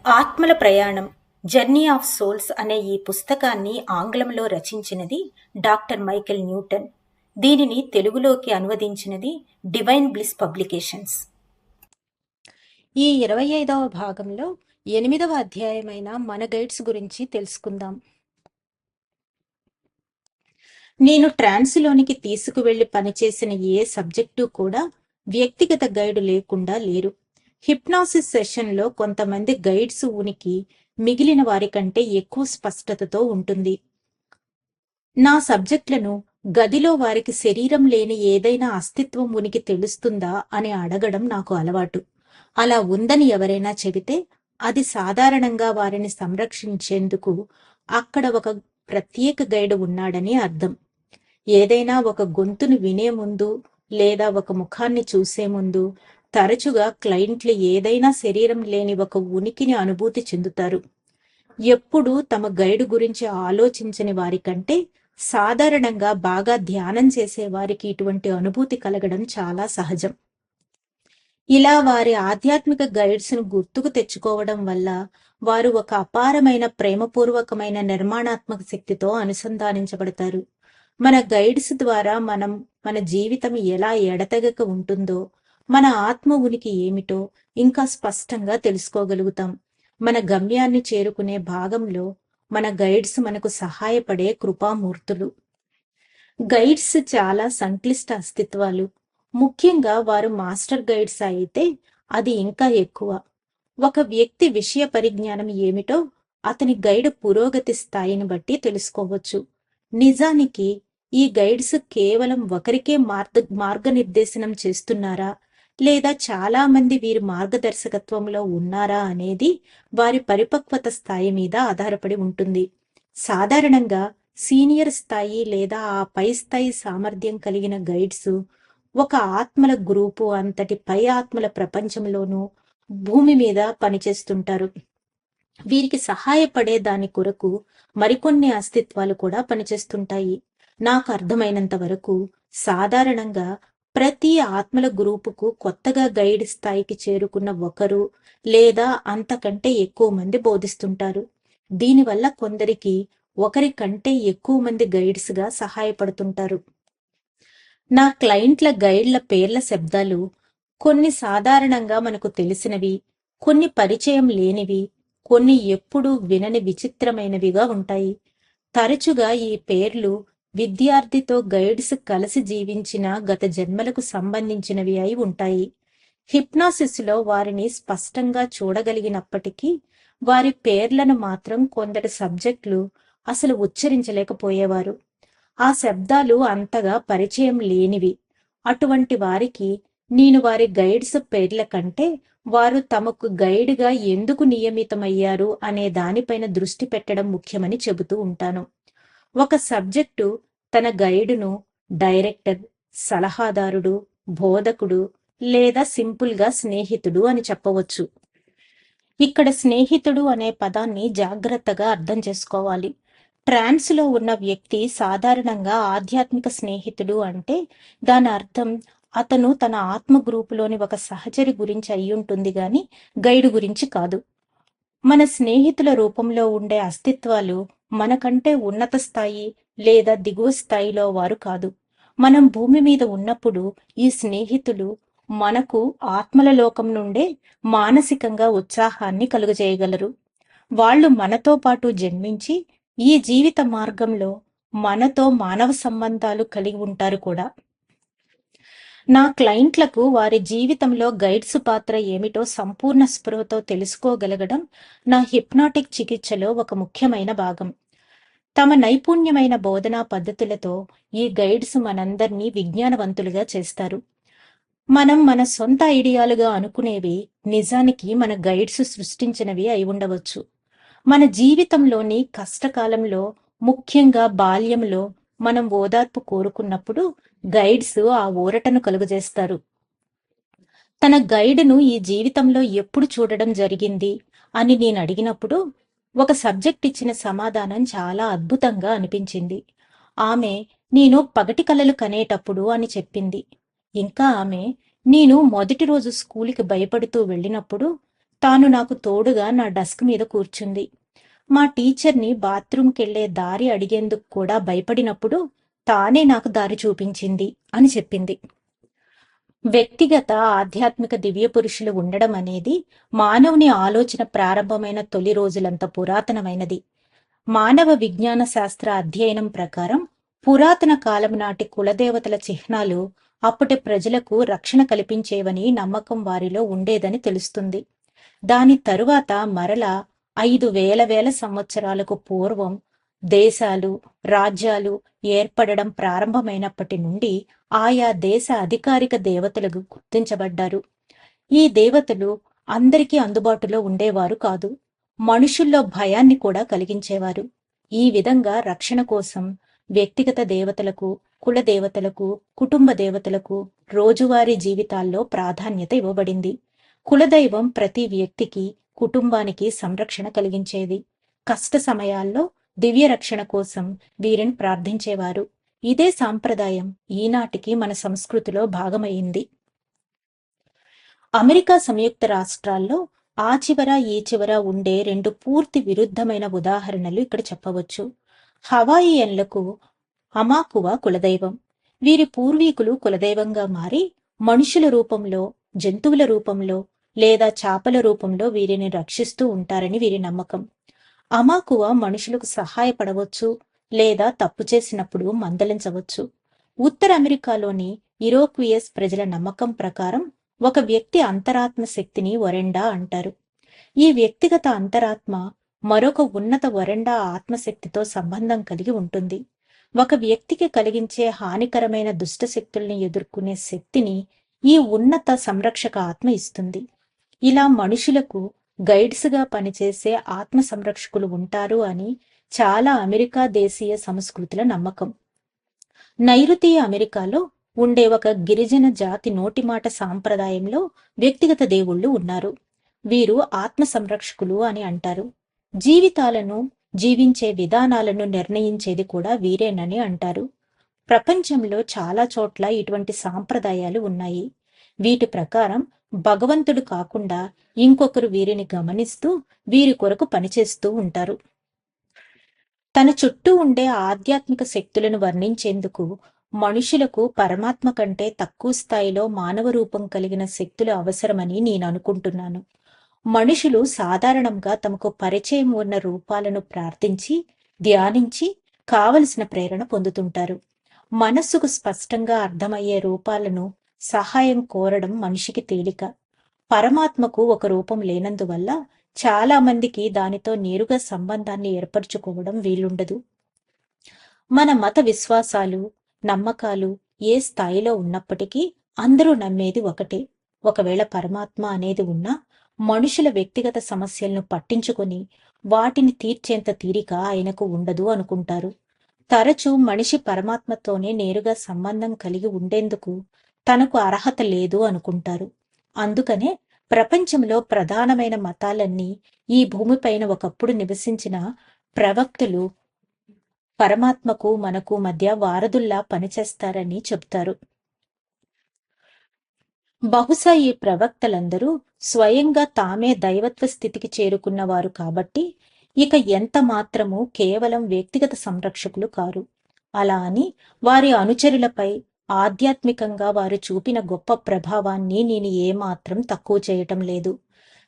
ఆత్మల ప్రయాణం journey of souls అనే ఈ పుస్తకాన్ని ఆంగ్లంలో రచించినది డాక్టర్ మైకేల్ న్యూటన్. దీనిని తెలుగులోకి అనువదించినది డివైన్ బ్లిస్ పబ్లికేషన్స్. ఈ 25వ భాగంలో 8వ అధ్యాయమైన మన గైడ్స్ గురించి తెలుసుకుందాం. నేను ట్రాన్స్లోనికి తీసుకువెళ్లి పనిచేసిన ఏ సబ్జెక్టు కూడా వ్యక్తిగత గైడ్ లేకుండా లేరు. హిప్నాసిస్ సెషన్లో కొంతమంది గైడ్స్ ఉనికి మిగిలిన వారి కంటే ఎక్కువ స్పష్టతతో ఉంటుంది. నా సబ్జెక్టులను గదిలో వారికి శరీరం లేని ఏదైనా అస్తిత్వం ఉనికి తెలుస్తుందా అని అడగడం నాకు అలవాటు. అలా ఉందని ఎవరైనా చెబితే అది సాధారణంగా వారిని సంరక్షించేందుకు అక్కడ ఒక ప్రత్యేక గైడ్ ఉన్నాడని అర్థం. ఏదైనా ఒక గొంతును వినే ముందు లేదా ఒక ముఖాన్ని చూసే ముందు తరచుగా క్లయింట్లు ఏదైనా శరీరం లేని ఒక ఉనికిని అనుభూతి చెందుతారు. ఎప్పుడూ తమ గైడు గురించి ఆలోచించని వారికంటే సాధారణంగా బాగా ధ్యానం చేసే వారికి ఇటువంటి అనుభూతి కలగడం చాలా సహజం. ఇలా వారి ఆధ్యాత్మిక గైడ్స్ను గుర్తుకు తెచ్చుకోవడం వల్ల వారు ఒక అపారమైన ప్రేమపూర్వకమైన నిర్మాణాత్మక శక్తితో అనుసంధానించబడతారు. మన గైడ్స్ ద్వారా మన జీవితం ఎలా ఎడతెగక ఉంటుందో, మన ఆత్మ ఉనికి ఏమిటో ఇంకా స్పష్టంగా తెలుసుకోగలుగుతాం. మన గమ్యాన్ని చేరుకునే భాగంలో మన గైడ్స్ మనకు సహాయపడే కృపామూర్తులు. గైడ్స్ చాలా సంక్లిష్ట అస్తిత్వాలు. ముఖ్యంగా వారు మాస్టర్ గైడ్స్ అయితే అది ఇంకా ఎక్కువ. ఒక వ్యక్తి విషయ పరిజ్ఞానం ఏమిటో అతని గైడ్ పురోగతి స్థాయిని బట్టి తెలుసుకోవచ్చు. నిజానికి ఈ గైడ్స్ కేవలం ఒకరికే మార్గనిర్దేశనం చేస్తున్నారా లేదా చాలా మంది వీరి మార్గదర్శకత్వంలో ఉన్నారా అనేది వారి పరిపక్వత స్థాయి మీద ఆధారపడి ఉంటుంది. సాధారణంగా సీనియర్ స్థాయి లేదా ఆ పై స్థాయి సామర్థ్యం కలిగిన గైడ్స్ ఒక ఆత్మల గ్రూపు అంతటి పై ఆత్మల ప్రపంచంలోనూ భూమి మీద పనిచేస్తుంటారు. వీరికి సహాయపడే దాని కొరకు మరికొన్ని అస్తిత్వాలు కూడా పనిచేస్తుంటాయి. నాకు అర్థమైనంత వరకు సాధారణంగా ప్రతి ఆత్మల గ్రూపుకు కొత్తగా గైడ్ స్థాయికి చేరుకున్న ఒకరు లేదా అంతకంటే ఎక్కువ మంది బోధిస్తుంటారు. దీనివల్ల కొందరికి ఒకరి కంటే ఎక్కువ మంది గైడ్స్ గా సహాయపడుతుంటారు. నా క్లయింట్ల గైడ్ల పేర్ల శబ్దాలు కొన్ని సాధారణంగా మనకు తెలిసినవి, కొన్ని పరిచయం లేనివి, కొన్ని ఎప్పుడూ వినని విచిత్రమైనవిగా ఉంటాయి. తరచుగా ఈ పేర్లు విద్యార్థితో గైడ్స్ కలిసి జీవించిన గత జన్మలకు సంబంధించినవి అయి ఉంటాయి. హిప్నాసిస్లో వారిని స్పష్టంగా చూడగలిగినప్పటికీ వారి పేర్లను మాత్రం కొందరు సబ్జెక్టులు అసలు ఉచ్చరించలేకపోయేవారు. ఆ శబ్దాలు అంతగా పరిచయం లేనివి. అటువంటి వారికి నేను వారి గైడ్స్ పేర్ల కంటే వారు తమకు గైడ్గా ఎందుకు నియమితమయ్యారు అనే దానిపైన దృష్టి పెట్టడం ముఖ్యమని చెబుతూ ఉంటాను. ఒక సబ్జెక్టు తన గైడును డైరెక్టర్, సలహాదారుడు, బోధకుడు లేదా సింపుల్గా స్నేహితుడు అని చెప్పవచ్చు. ఇక్కడ స్నేహితుడు అనే పదాన్ని జాగ్రత్తగా అర్థం చేసుకోవాలి. ట్రాన్స్లో ఉన్న వ్యక్తి సాధారణంగా ఆధ్యాత్మిక స్నేహితుడు అంటే దాని అర్థం అతను తన ఆత్మ గ్రూపులోని ఒక సహచరి గురించి అయ్యుంటుంది గాని గైడు గురించి కాదు. మన స్నేహితుల రూపంలో ఉండే అస్తిత్వాలు మనకంటే ఉన్నత స్థాయి లేదా దిగువ స్థాయిలో వారు కాదు. మనం భూమి మీద ఉన్నప్పుడు ఈ స్నేహితులు మనకు ఆత్మల లోకం నుండే మానసికంగా ఉత్సాహాన్ని కలుగజేయగలరు. వాళ్ళు మనతో పాటు జన్మించి ఈ జీవిత మార్గంలో మనతో మానవ సంబంధాలు కలిగి ఉంటారు కూడా. నా క్లయింట్లకు వారి జీవితంలో గైడ్స్ పాత్ర ఏమిటో సంపూర్ణ స్పృహతో తెలుసుకోగలగడం నా హిప్నాటిక్ చికిత్సలో ఒక ముఖ్యమైన భాగం. తమ నైపుణ్యమైన బోధనా పద్ధతులతో ఈ గైడ్స్ మనందరినీ విజ్ఞానవంతులుగా చేస్తారు. మనం మన సొంత ఐడియాలుగా అనుకునేవి నిజానికి మన గైడ్స్ సృష్టించినవి అయి ఉండవచ్చు. మన జీవితంలోని కష్టకాలంలో, ముఖ్యంగా బాల్యంలో మనం ఓదార్పు కోరుకున్నప్పుడు గైడ్స్ ఆ ఊరటను కలుగజేస్తారు. తన గైడ్ను ఈ జీవితంలో ఎప్పుడు చూడడం జరిగింది అని నేను అడిగినప్పుడు ఒక సబ్జెక్ట్ ఇచ్చిన సమాధానం చాలా అద్భుతంగా అనిపించింది. ఆమె నేను పగటి కలలు కనేటప్పుడు అని చెప్పింది. ఇంకా ఆమె నేను మొదటి రోజు స్కూలుకి భయపడుతూ వెళ్ళినప్పుడు తాను నాకు తోడుగా నా డెస్క్ మీద కూర్చుంది. మా టీచర్ని బాత్రూంకెళ్లే దారి అడిగేందుకు కూడా భయపడినప్పుడు తానే నాకు దారి చూపించింది అని చెప్పింది. వ్యక్తిగత ఆధ్యాత్మిక దివ్య పురుషులు ఉండడం అనేది మానవుని ఆలోచన ప్రారంభమైన తొలి రోజులంత పురాతనమైనది. మానవ విజ్ఞాన శాస్త్ర అధ్యయనం ప్రకారం పురాతన కాలం నాటి కులదేవతల చిహ్నాలు అప్పటి ప్రజలకు రక్షణ కల్పించేవని నమ్మకం వారిలో ఉండేదని తెలుస్తుంది. దాని తరువాత మరలా 5,000 సంవత్సరాలకు పూర్వం దేశాలు, రాజ్యాలు ఏర్పడడం ప్రారంభమైనప్పటి నుండి ఆయా దేశ అధికారిక దేవతలకు గుర్తించబడ్డారు. ఈ దేవతలు అందరికీ అందుబాటులో ఉండేవారు కాదు. మనుషుల్లో భయాన్ని కూడా కలిగించేవారు. ఈ విధంగా రక్షణ కోసం వ్యక్తిగత దేవతలకు, కుల దేవతలకు, కుటుంబ దేవతలకు రోజువారీ జీవితాల్లో ప్రాధాన్యత ఇవ్వబడింది. కులదైవం ప్రతి వ్యక్తికి, కుటుంబానికి సంరక్షణ కలిగించేది. కష్ట సమయాల్లో దివ్య రక్షణ కోసం వీరిని ప్రార్థించేవారు. ఇదే సాంప్రదాయం ఈనాటికి మన సంస్కృతిలో భాగమైంది. అమెరికా సంయుక్త రాష్ట్రాల్లో ఆ చివర ఈ చివర ఉండే రెండు పూర్తి విరుద్ధమైన ఉదాహరణలు ఇక్కడ చెప్పవచ్చు. హవాయియన్లకు అమాకువ కులదైవం. వీరి పూర్వీకులు కులదైవంగా మారి మనుషుల రూపంలో, జంతువుల రూపంలో లేదా చేపల రూపంలో వీరిని రక్షిస్తూ ఉంటారని వీరి నమ్మకం. అమాకువ మనుషులకు సహాయపడవచ్చు లేదా తప్పు చేసినప్పుడు మందలించవచ్చు. ఉత్తర అమెరికాలోని ఇరోక్వియస్ ప్రజల నమ్మకం ప్రకారం ఒక వ్యక్తి అంతరాత్మ శక్తిని వరెండా అంటారు. ఈ వ్యక్తిగత అంతరాత్మ మరొక ఉన్నత వరెండా ఆత్మశక్తితో సంబంధం కలిగి ఉంటుంది. ఒక వ్యక్తికి కలిగించే హానికరమైన దుష్ట శక్తుల్ని ఎదుర్కొనే శక్తిని ఈ ఉన్నత సంరక్షక ఆత్మ ఇస్తుంది. ఇలా మనుషులకు గైడ్స్గా పనిచేసే ఆత్మ సంరక్షకులు ఉంటారు అని చాలా అమెరికా దేశీయ సంస్కృతుల నమ్మకం. నైరుతీయ అమెరికాలో ఉండే ఒక గిరిజన జాతి నోటిమాట సాంప్రదాయంలో వ్యక్తిగత దేవుళ్ళు ఉన్నారు. వీరు ఆత్మ సంరక్షకులు అని అంటారు. జీవితాలను, జీవించే విధానాలను నిర్ణయించేది కూడా వీరేనని అంటారు. ప్రపంచంలో చాలా చోట్ల ఇటువంటి సాంప్రదాయాలు ఉన్నాయి. వీటి ప్రకారం భగవంతుడు కాకుండా ఇంకొకరు వీరిని గమనిస్తూ వీరి కొరకు పనిచేస్తూ ఉంటారు. తన చుట్టూ ఉండే ఆధ్యాత్మిక శక్తులను వర్ణించేందుకు మనుషులకు పరమాత్మ కంటే తక్కువ స్థాయిలో మానవ రూపం కలిగిన శక్తులు అవసరమని నేను అనుకుంటున్నాను. మనుషులు సాధారణంగా తమకు పరిచయం ఉన్న రూపాలను ప్రార్థించి, ధ్యానించి కావలసిన ప్రేరణ పొందుతుంటారు. మనస్సుకు స్పష్టంగా అర్థమయ్యే రూపాలను సహాయం కోరడం మనిషికి తేలిక. పరమాత్మకు ఒక రూపం లేనందువల్ల చాలా మందికి దానితో నేరుగా సంబంధాన్ని ఏర్పరచుకోవడం వీలుండదు. మన మత విశ్వాసాలు, నమ్మకాలు ఏ స్థాయిలో ఉన్నప్పటికీ అందరూ నమ్మేది ఒకటే. ఒకవేళ పరమాత్మ అనేది ఉన్నా మనుషుల వ్యక్తిగత సమస్యలను పట్టించుకొని వాటిని తీర్చేంత తీరిక ఆయనకు ఉండదు అనుకుంటారు. తరచూ మనిషి పరమాత్మతోనే నేరుగా సంబంధం కలిగి ఉండేందుకు తనకు అర్హత లేదు అనుకుంటారు. అందుకనే ప్రపంచంలో ప్రధానమైన మతాలన్నీ ఈ భూమిపైన ఒకప్పుడు నివసించిన ప్రవక్తలు పరమాత్మకు మనకు మధ్య వారధుల్లా పనిచేస్తారని చెప్తారు. బహుశా ఈ ప్రవక్తలందరూ స్వయంగా తామే దైవత్వ స్థితికి చేరుకున్నవారు కాబట్టి ఇక ఎంత మాత్రము కేవలం వ్యక్తిగత సంరక్షకులు కారు. అలా అని వారి అనుచరులపై ఆధ్యాత్మికంగా వారు చూపిన గొప్ప ప్రభావాన్ని నేను ఏమాత్రం తక్కువ చేయటం లేదు.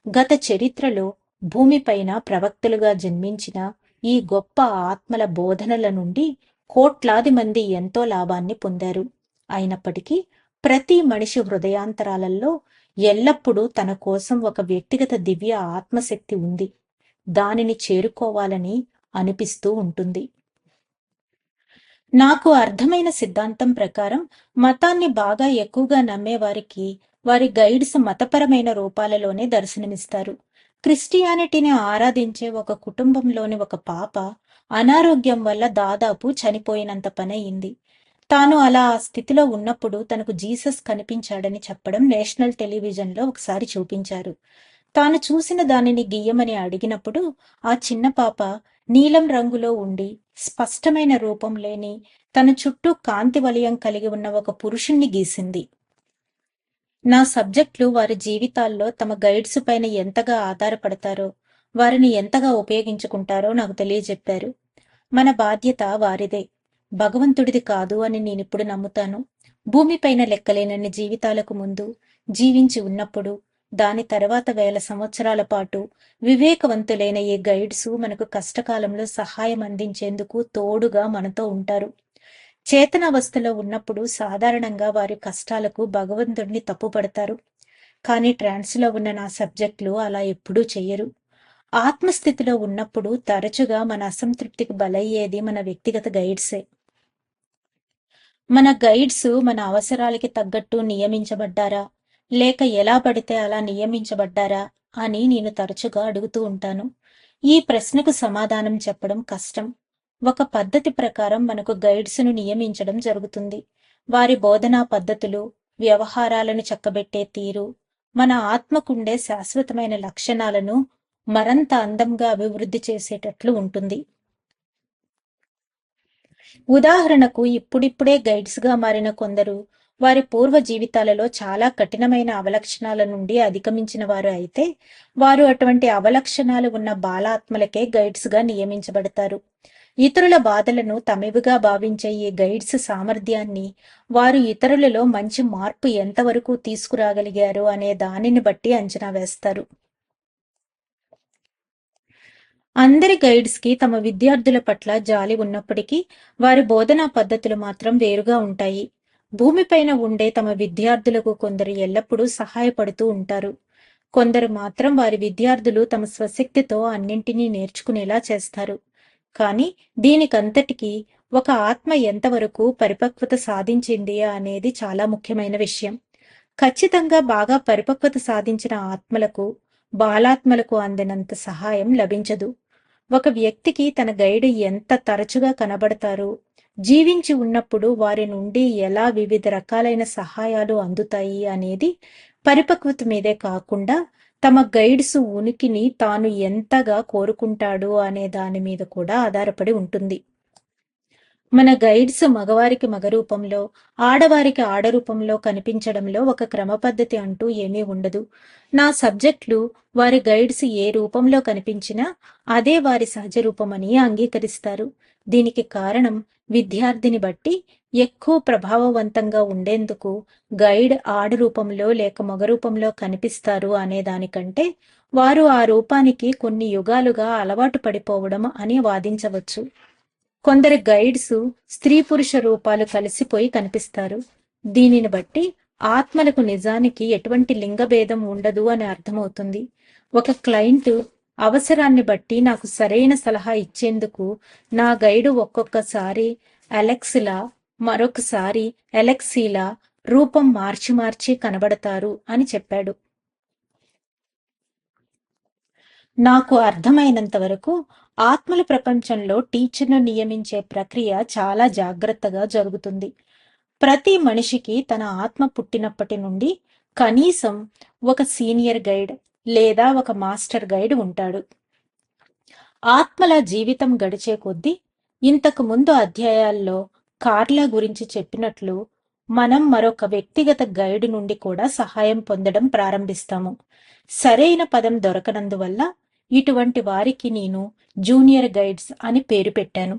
గత చరిత్రలో భూమిపైన ప్రవక్తలుగా జన్మించిన ఈ గొప్ప ఆత్మల బోధనల నుండి కోట్లాది మంది ఎంతో లాభాన్ని పొందారు. అయినప్పటికీ ప్రతి మనిషి హృదయాంతరాలలో ఎల్లప్పుడూ తన కోసం ఒక వ్యక్తిగత దివ్య ఆత్మశక్తి ఉంది. దానిని చేరుకోవాలని అనిపిస్తూ ఉంటుంది. నాకు అర్థమైన సిద్ధాంతం ప్రకారం మతాన్ని బాగా ఎక్కువగా నమ్మే వారికి వారి గైడ్స్ మతపరమైన రూపాలలోనే దర్శనమిస్తారు. క్రిస్టియానిటీని ఆరాధించే ఒక కుటుంబంలోని ఒక పాప అనారోగ్యం వల్ల దాదాపు చనిపోయినంత పనయింది. తాను అలా ఆ స్థితిలో ఉన్నప్పుడు తనకు జీసస్ కనిపించాడని చెప్పడం నేషనల్ టెలివిజన్లో ఒకసారి చూపించారు. తాను చూసిన దానిని గీయమని అడిగినప్పుడు ఆ చిన్న పాప నీలం రంగులో ఉండి స్పష్టమైన రూపం లేని తన చుట్టూ కాంతి వలయం కలిగి ఉన్న ఒక పురుషుణ్ణి గీసింది. నా సబ్జెక్టులు వారి జీవితాల్లో తమ గైడ్స్ పైన ఎంతగా ఆధారపడతారో, వారిని ఎంతగా ఉపయోగించుకుంటారో నాకు తెలియజెప్పారు. మన బాధ్యత వారిదే, భగవంతుడిది కాదు అని నేనిప్పుడు నమ్ముతాను. భూమిపైన లెక్కలేనన్ని జీవితాలకు ముందు జీవించి ఉన్నప్పుడు, దాని తర్వాత వేల సంవత్సరాల పాటు వివేకవంతులైన ఈ గైడ్స్ మనకు కష్టకాలంలో సహాయం అందించేందుకు తోడుగా మనతో ఉంటారు. చేతనావస్థలో ఉన్నప్పుడు సాధారణంగా వారి కష్టాలకు భగవంతుడిని తప్పుపడతారు. కానీ ట్రాన్స్‌లో ఉన్న నా సబ్జెక్టులు అలా ఎప్పుడూ చెయ్యరు. ఆత్మస్థితిలో ఉన్నప్పుడు తరచుగా మన అసంతృప్తికి బలయ్యేది మన వ్యక్తిగత గైడ్సే. మన గైడ్స్ మన అవసరాలకి తగ్గట్టు నియమించబడ్డారా? లేక ఎలా పడితే అలా నియమించబడ్డారా? అని నేను తరచుగా అడుగుతూ ఉంటాను. ఈ ప్రశ్నకు సమాధానం చెప్పడం కష్టం. ఒక పద్ధతి ప్రకారం మనకు గైడ్స్‌ను నియమించడం జరుగుతుంది. వారి బోధనా పద్ధతులు, వ్యవహారాలను చక్కబెట్టే తీరు, మన ఆత్మకుండే శాశ్వతమైన లక్షణాలను మరంత అందంగా అభివృద్ధి చేసేటట్లు ఉంటుంది. ఉదాహరణకు ఇప్పుడిప్పుడే గైడ్స్‌గా మారిన కొందరు వారి పూర్వ జీవితాలలో చాలా కఠినమైన అవలక్షణాల నుండి అధిగమించిన వారు అయితే, వారు అటువంటి అవలక్షణాలు ఉన్న బాలాత్మలకే గైడ్స్‌గా నియమించబడతారు. ఇతరుల బాధలను తమవిగా భావించే ఈ గైడ్స్ సామర్థ్యాన్ని వారు ఇతరులలో మంచి మార్పు ఎంతవరకు తీసుకురాగలిగారు అనే దానిని బట్టి అంచనా వేస్తారు. అందరి గైడ్స్‌కి తమ విద్యార్థుల పట్ల జాలి ఉన్నప్పటికీ, వారి బోధనా పద్ధతులు మాత్రం వేరుగా ఉంటాయి. భూమిపైన ఉండే తమ విద్యార్థులకు కొందరు ఎల్లప్పుడూ సహాయపడుతూ ఉంటారు. కొందరు మాత్రం వారి విద్యార్థులు తమ స్వశక్తితో అన్నింటినీ నేర్చుకునేలా చేస్తారు. కానీ దీనికంతటికీ ఒక ఆత్మ ఎంతవరకు పరిపక్వత సాధించింది అనేది చాలా ముఖ్యమైన విషయం. ఖచ్చితంగా బాగా పరిపక్వత సాధించిన ఆత్మలకు, బాలాత్మలకు అందినంత సహాయం లభించదు. ఒక వ్యక్తికి తన గైడ్ ఎంత తరచుగా కనబడతారు, జీవించి ఉన్నప్పుడు వారి నుండి ఎలా వివిధ రకాలైన సహాయాలు అందుతాయి అనేది పరిపక్వత మీదే కాకుండా, తమ గైడ్స్ ఉనికిని తాను ఎంతగా కోరుకుంటాడు అనే దాని మీద కూడా ఆధారపడి ఉంటుంది. మన గైడ్స్ మగవారికి మగ రూపంలో, ఆడవారికి ఆడ రూపంలో కనిపించడంలో ఒక క్రమపద్ధతి అంటూ ఏమీ ఉండదు. నా సబ్జెక్టులు వారి గైడ్స్ ఏ రూపంలో కనిపించినా అదే వారి సహజ రూపమని అంగీకరిస్తారు. దీనికి కారణం విద్యార్థిని బట్టి ఎక్కువ ప్రభావవంతంగా ఉండేందుకు గైడ్ ఆడ రూపంలో లేక మగ రూపంలో కనిపిస్తారు అనే దానికంటే, వారు ఆ రూపానికి కొన్ని యుగాలుగా అలవాటు పడిపోవడం అని వాదించవచ్చు. కొందరు గైడ్స్ స్త్రీ పురుష రూపాలు కలిసిపోయి కనిపిస్తారు. దీనిని బట్టి ఆత్మలకు నిజానికి ఎటువంటి లింగభేదం ఉండదు అని అర్థమవుతుంది. ఒక క్లయింట్ అవసరాన్ని బట్టి నాకు సరైన సలహా ఇచ్చేందుకు నా గైడు ఒక్కొక్కసారి అలెక్స్లా, మరొకసారి అలెక్సీలా రూపం మార్చి మార్చి కనబడతారు అని చెప్పాడు. నాకు అర్థమైనంత వరకు ఆత్మల ప్రపంచంలో టీచర్ను నియమించే ప్రక్రియ చాలా జాగ్రత్తగా జరుగుతుంది. ప్రతి మనిషికి తన ఆత్మ పుట్టినప్పటి నుండి కనీసం ఒక సీనియర్ గైడ్ లేదా ఒక మాస్టర్ గైడ్ ఉంటాడు. ఆత్మల జీవితం గడిచే కొద్దీ, ఇంతకు ముందు అధ్యాయాల్లో కార్లా గురించి చెప్పినట్లు, మనం మరొక వ్యక్తిగత గైడ్ నుండి కూడా సహాయం పొందడం ప్రారంభిస్తాము. సరైన పదం దొరకనందువల్ల ఇటువంటి వారికి నేను జూనియర్ గైడ్స్ అని పేరు పెట్టాను.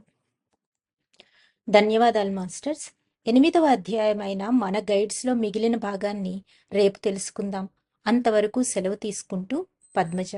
ధన్యవాదాలు మాస్టర్స్. 8వ అధ్యాయమైన మన గైడ్స్లో మిగిలిన భాగాన్ని రేపు తెలుసుకుందాం. అంతవరకు సెలవు తీసుకుంటూ పద్మజ.